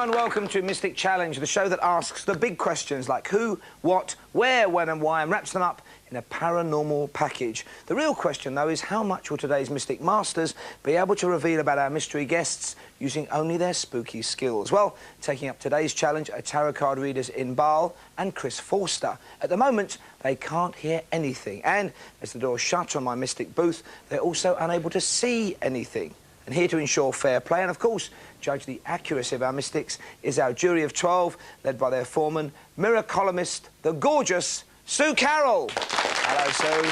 Hello and welcome to Mystic Challenge, the show that asks the big questions like who, what, where, when and why, and wraps them up in a paranormal package. The real question, though, is how much will today's Mystic Masters be able to reveal about our mystery guests using only their spooky skills? Well, taking up today's challenge are tarot card readers Inbaal and Chris Forster. At the moment, they can't hear anything, and as the doors shut on my Mystic booth, they're also unable to see anything. And here to ensure fair play and, of course, judge the accuracy of our mystics is our jury of 12, led by their foreman, mirror columnist, the gorgeous Sue Carroll. Hello, Sue.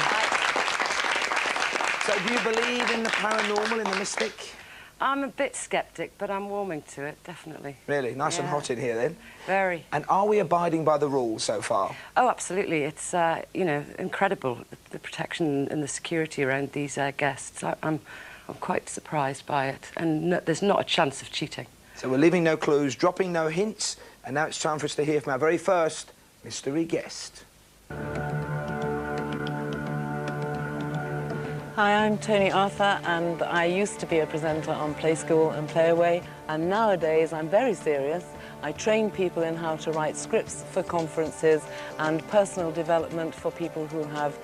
So do you believe in the paranormal, in the mystic? I'm a bit sceptic, but I'm warming to it, definitely. Really? Nice and hot in here, then? Very. And are we abiding by the rules so far? Oh, absolutely. It's, you know, incredible, the protection and the security around these guests. I'm quite surprised by it, and there's not a chance of cheating. So we're leaving no clues, dropping no hints, and now it's time for us to hear from our very first mystery guest. Hi, I'm Toni Arthur, and I used to be a presenter on Play School and Play Away, and nowadays I'm very serious. I train people in how to write scripts for conferences and personal development for people who have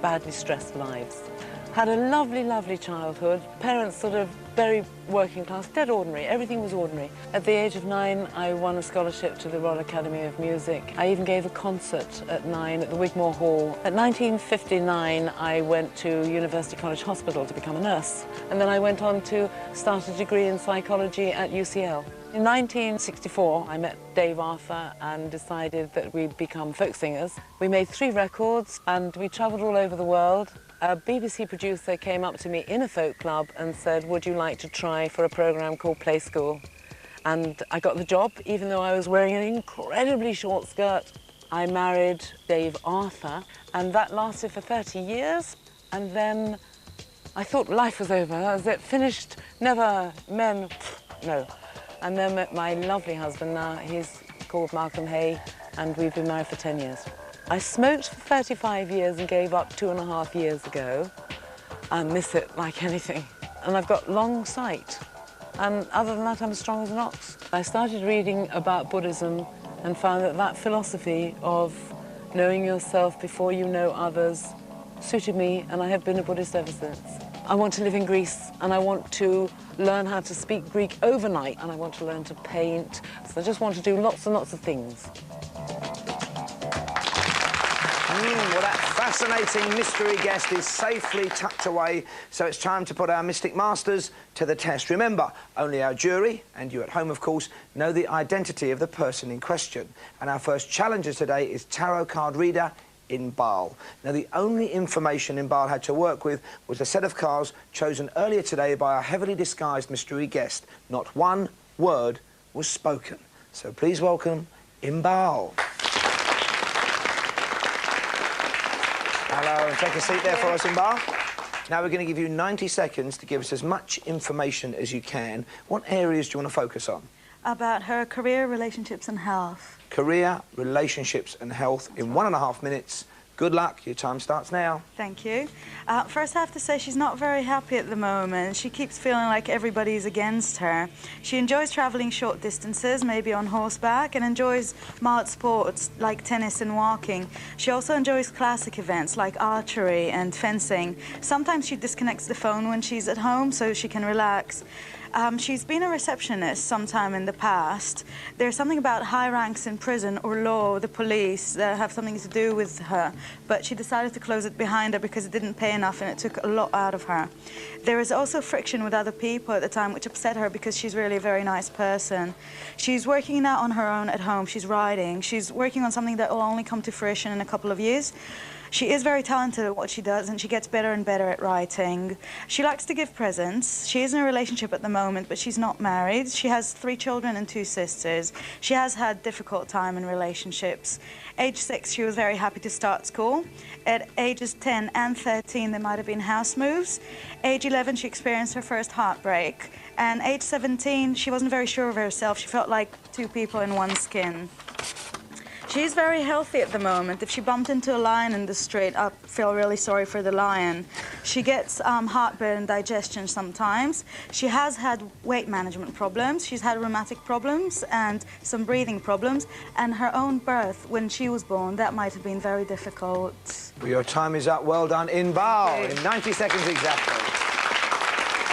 badly stressed lives. Had a lovely, lovely childhood. Parents sort of very working class, dead ordinary. Everything was ordinary. At the age of 9, I won a scholarship to the Royal Academy of Music. I even gave a concert at 9 at the Wigmore Hall. At 1959, I went to University College Hospital to become a nurse. And then I went on to start a degree in psychology at UCL. In 1964, I met Dave Arthur and decided that we'd become folk singers. We made 3 records and we travelled all over the world. A BBC producer came up to me in a folk club and said, would you like to try for a programme called Play School? And I got the job, even though I was wearing an incredibly short skirt. I married Dave Arthur, and that lasted for 30 years. And then I thought life was over. As it finished, never, men, no. And then met my lovely husband now. He's called Malcolm Hay, and we've been married for 10 years. I smoked for 35 years and gave up 2.5 years ago. I miss it like anything. And I've got long sight. And other than that, I'm as strong as an ox. I started reading about Buddhism and found that that philosophy of knowing yourself before you know others suited me, and I have been a Buddhist ever since. I want to live in Greece, and I want to learn how to speak Greek overnight, and I want to learn to paint. So I just want to do lots and lots of things. Well, that fascinating mystery guest is safely tucked away, so it's time to put our Mystic Masters to the test. Remember, only our jury, and you at home, of course, know the identity of the person in question. And our first challenger today is tarot card reader Inbaal. Now, the only information Inbaal had to work with was a set of cards chosen earlier today by our heavily disguised mystery guest. Not one word was spoken. So please welcome Inbaal. Hello, and take a seat there for us, Inbaal. Now we're going to give you 90 seconds to give us as much information as you can. What areas do you want to focus on? About her career, relationships and health. Career, relationships and health in 1.5 minutes. Good luck. Your time starts now. Thank you. First, I have to say she's not very happy at the moment. She keeps feeling like everybody's against her. She enjoys travelling short distances, maybe on horseback, and enjoys mild sports like tennis and walking. She also enjoys classic events like archery and fencing. Sometimes she disconnects the phone when she's at home so she can relax. She's been a receptionist sometime in the past. There's something about high ranks in prison or law, the police, that have something to do with her, but she decided to close it behind her because it didn't pay enough and it took a lot out of her. There is also friction with other people at the time, which upset her because she's really a very nice person. She's working now on her own at home. She's writing. She's working on something that will only come to fruition in a couple of years. She is very talented at what she does, and she gets better and better at writing. She likes to give presents. She is in a relationship at the moment, but she's not married. She has 3 children and 2 sisters. She has had difficult time in relationships. Age 6, she was very happy to start school. At ages 10 and 13, there might have been house moves. Age 11, she experienced her first heartbreak. And age 17, she wasn't very sure of herself. She felt like 2 people in one skin. She's very healthy at the moment. If she bumped into a lion in the street, I feel really sorry for the lion. She gets heartburn and digestion sometimes. She has had weight management problems. She's had rheumatic problems and some breathing problems. And her own birth, when she was born, that might have been very difficult. Well, your time is up. Well done, Inbaal, in 90 seconds exactly.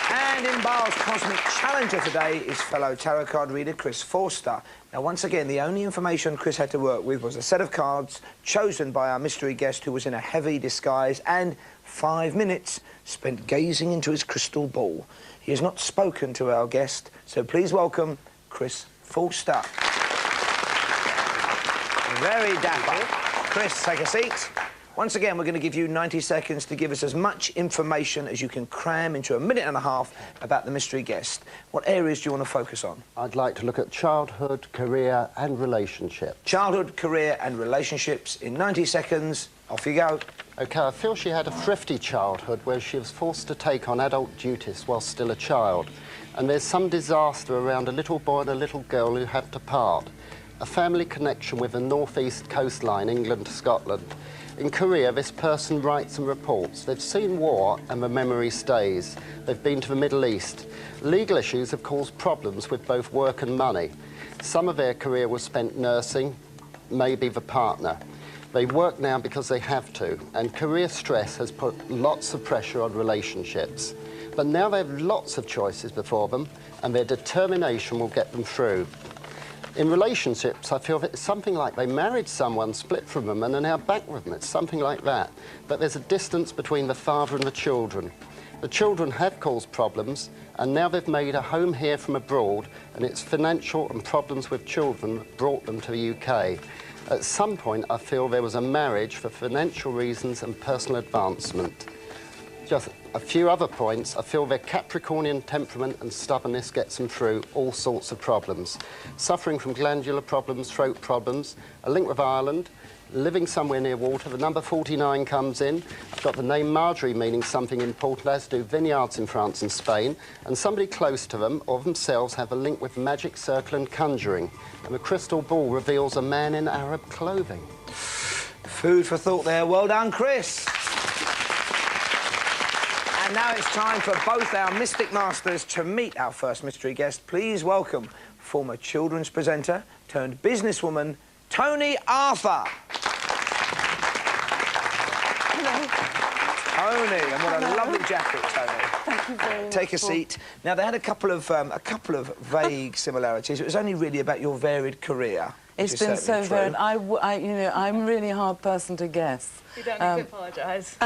And Inbaal's cosmic challenger today is fellow tarot card reader Chris Forster. Now, once again, the only information Chris had to work with was a set of cards chosen by our mystery guest who was in a heavy disguise and 5 minutes spent gazing into his crystal ball. He has not spoken to our guest, so please welcome Chris Forster. Very dapper. Chris, take a seat. Once again, we're going to give you 90 seconds to give us as much information as you can cram into a minute and a half about the mystery guest. What areas do you want to focus on? I'd like to look at childhood, career and relationships. Childhood, career and relationships in 90 seconds. Off you go. OK, I feel she had a thrifty childhood where she was forced to take on adult duties while still a child. And there's some disaster around a little boy and a little girl who have to part. A family connection with the northeast coastline, England to Scotland. In Korea, this person writes and reports. They've seen war and the memory stays. They've been to the Middle East. Legal issues have caused problems with both work and money. Some of their career was spent nursing, maybe the partner. They work now because they have to, and career stress has put lots of pressure on relationships. But now they have lots of choices before them, and their determination will get them through. In relationships, I feel that it's something like they married someone, split from them, and are now back with them. It's something like that. But there's a distance between the father and the children. The children have caused problems, and now they've made a home here from abroad, and it's financial and problems with children brought them to the UK. At some point, I feel there was a marriage for financial reasons and personal advancement. Just a few other points, I feel their Capricornian temperament and stubbornness gets them through all sorts of problems. Suffering from glandular problems, throat problems, a link with Ireland, living somewhere near water, the number 49 comes in. I've got the name Marjorie meaning something important, as do vineyards in France and Spain, and somebody close to them or themselves have a link with magic, circle and conjuring. And the crystal ball reveals a man in Arab clothing. Food for thought there. Well done, Chris. And now it's time for both our Mystic Masters to meet our first mystery guest. Please welcome former children's presenter turned businesswoman, Toni Arthur. Hello. Toni, and what a lovely jacket, Toni. Thank you very much. Take a seat. Now, they had a couple of vague similarities. It was only really about your varied career. It's been so varied. You know, I'm a really hard person to guess. You don't need to apologise.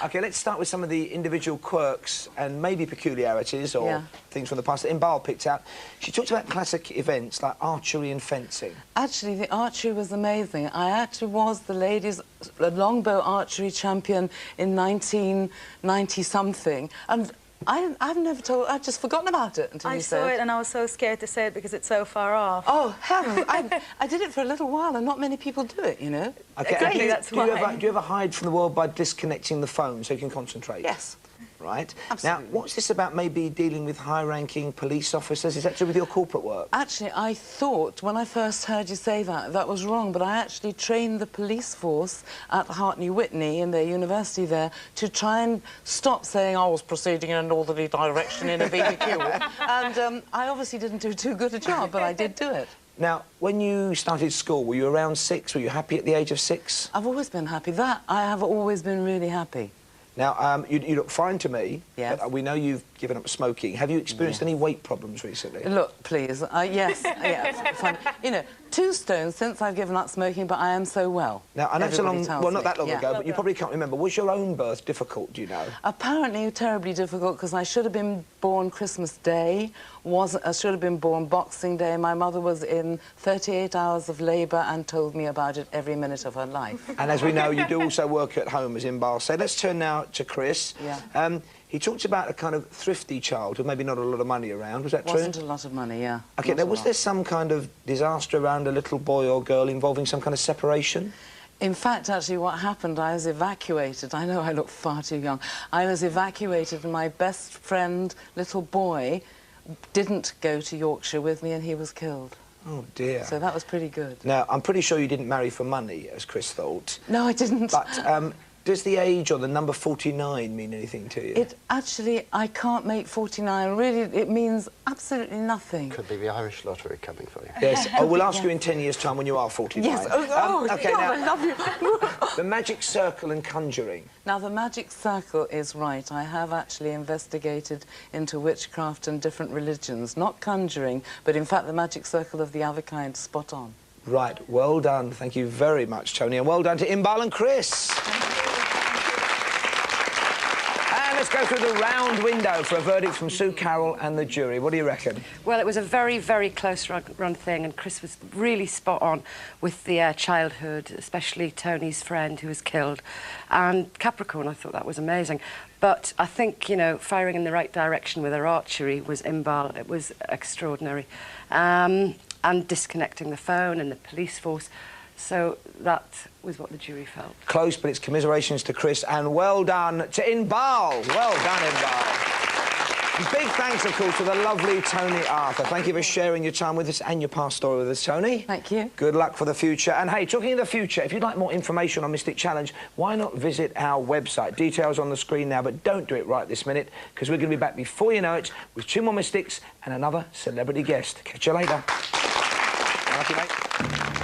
OK, let's start with some of the individual quirks and maybe peculiarities or things from the past that Inbaal picked out. She talked about classic events like archery and fencing. Actually, the archery was amazing. I actually was the ladies' longbow archery champion in 1990-something. And I've never told... I've just forgotten about it until you said... I saw it and I was so scared to say it because it's so far off. Oh, hell, I did it for a little while and not many people do it, you know. OK, exactly, that's why. Do you ever hide from the world by disconnecting the phone so you can concentrate? Yes. Right. Absolutely. Now, what's this about maybe dealing with high-ranking police officers? Is that to do with your corporate work? Actually, I thought, when I first heard you say that, that was wrong, but I actually trained the police force at Hartney Whitney in their university there to try and stop saying I was proceeding in a northerly direction in a vehicle. And I obviously didn't do too good a job, but I did do it. Now, when you started school, were you around 6? Were you happy at the age of 6? I've always been happy. I have always been really happy. Now, you look fine to me. Yes. But we know you've given up smoking. Have you experienced any weight problems recently? Look, please. Yes, yeah, fine. You know, 2 stones since I've given up smoking, but I am so well. Now, I know it's a long... Well, not that long Yeah. ago, but you probably can't remember. Was your own birth difficult, do you know? Apparently terribly difficult, because I should have been born Christmas Day. I should have been born Boxing Day. My mother was in 38 hours of labour and told me about it every minute of her life. And as we know, you do also work at home, as Inbaal said. Let's turn now to Chris. Yeah. He talked about a kind of thrifty childhood, maybe not a lot of money around. Was that true? Wasn't a lot of money, yeah. OK, now, was there some kind of disaster around a little boy or girl involving some kind of separation? In fact, actually, what happened, I was evacuated. I know I look far too young. I was evacuated, and my best friend, little boy, didn't go to Yorkshire with me, and he was killed. Oh, dear. So that was pretty good. Now, I'm pretty sure you didn't marry for money, as Chris thought. No, I didn't. But does the age or the number 49 mean anything to you? It actually, I can't make 49. Really, it means absolutely nothing. Could be the Irish lottery coming for you. Yes, I will ask you in 10 years' time when you are 49. Yes. Oh, okay, God, now, I love you. the magic circle and conjuring. Now, the magic circle is right. I have actually investigated into witchcraft and different religions. Not conjuring, but in fact, the magic circle of the other kind, spot on. Right, well done. Thank you very much, Toni, and well done to Inbaal and Chris. And let's go through the round window for a verdict from Sue Carroll and the jury. What do you reckon? Well, it was a very, very close run thing, and Chris was really spot on with the childhood, especially Tony's friend who was killed. And Capricorn, I thought that was amazing. But I think, you know, firing in the right direction with her archery was Inbaal. It was extraordinary. And disconnecting the phone and the police force. So that was what the jury felt. Close, but it's commiserations to Chris, and well done to Inbaal. Well done, Inbaal. And big thanks, of course, to the lovely Toni Arthur. Thank you for sharing your time with us and your past story with us, Toni. Thank you. Good luck for the future. And, hey, talking of the future, if you'd like more information on Mystic Challenge, why not visit our website? Details on the screen now, but don't do it right this minute, because we're going to be back before you know it with 2 more Mystics and another celebrity guest. Catch you later. Lucky, mate.